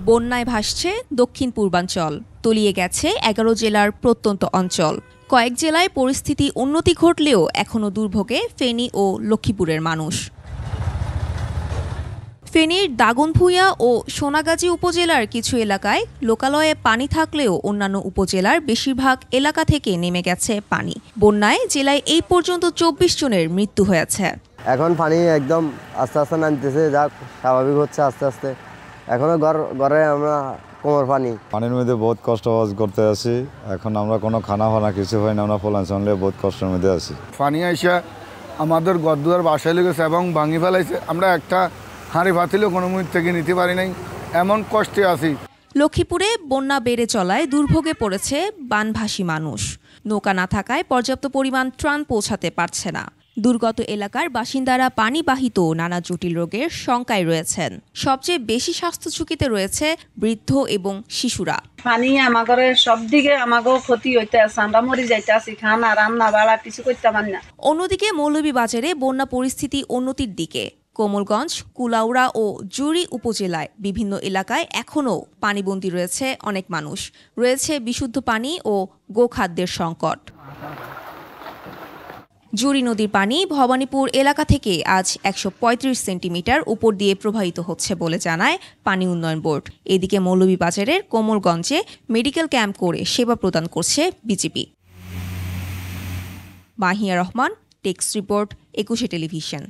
বন্যায় ভাসছে দক্ষিণ পূর্বাঞ্চল, তলিয়ে গেছে ১১ জেলার প্রত্যন্ত অঞ্চল। কয়েক জেলায় পরিস্থিতি উন্নতি ঘটলেও এখনও দুর্ভোগে ফেনী ও লক্ষ্মীপুরের মানুষ। ফেনীর দাগনভূঞা ও সোনাগাজী উপজেলার কিছু এলাকায় লোকালয়ে পানি থাকলেও অন্যান্য উপজেলার বেশিরভাগ এলাকা থেকে নেমে গেছে পানি। বন্যায় জেলায় এই পর্যন্ত ২৪ জনের মৃত্যু হয়েছে। এখন পানি একদম আস্তে আস্তে নামতেছে, যা স্বাভাবিক হচ্ছে আস্তে আস্তে। এখনো ঘরে আমরা কোমর পানির মধ্যে বহুত কষ্ট করতে আছি। এখন আমরা কোনো খানা কিছু হয় না, আমরা ফলাঞ্চল বহুত কষ্টের মধ্যে আছি। পানি আইসা আমাদের ঘরদুয়ার বাসায় লেগেছে এবং ভাঙি ফেলাইছে। আমরা একটা হাঁড়ি ভাতিলেও কোনো মুহূর্ত থেকে নিতে পারি নাই, এমন কষ্টে আছি। লক্ষ্মীপুরে বন্যা বেড়ে চলায় দুর্ভোগে পড়েছে বানভাসী মানুষ। নৌকা না থাকায় পর্যাপ্ত পরিমাণ ত্রাণ পৌঁছাতে পারছে না। দুর্গত এলাকার বাসিন্দারা পানিবাহিত নানা জটিল রোগের শঙ্কায় রয়েছেন। সবচেয়ে বেশি স্বাস্থ্য ঝুঁকিতে রয়েছে বৃদ্ধ এবং শিশুরা। পানি আমাদের সব দিকে আমাকেও ক্ষতি হইতে আছে, আমরা মরি যাইতে আছি, খানা রান্না বাড়া কিছু করতে পারি না। অন্যদিকে মৌলভীবাজারে বন্যা পরিস্থিতি উন্নতির দিকে। কোমলগঞ্জ, কুলাউড়া ও জুড়ি উপজেলায় বিভিন্ন এলাকায় এখনও পানিবন্দী রয়েছে অনেক মানুষ। রয়েছে বিশুদ্ধ পানি ও গোখাদ্যের সংকট। জুড়ি নদীর পানি ভবানীপুর এলাকা থেকে আজ ১৩৫ সেন্টিমিটার উপর দিয়ে প্রবাহিত হচ্ছে বলে জানায় পানি উন্নয়ন বোর্ড। এদিকে মৌলভীবাজারের কোমলগঞ্জে মেডিকেল ক্যাম্প করে সেবা প্রদান করছে BGB. Mahiya Rahman, text report, ২১ television.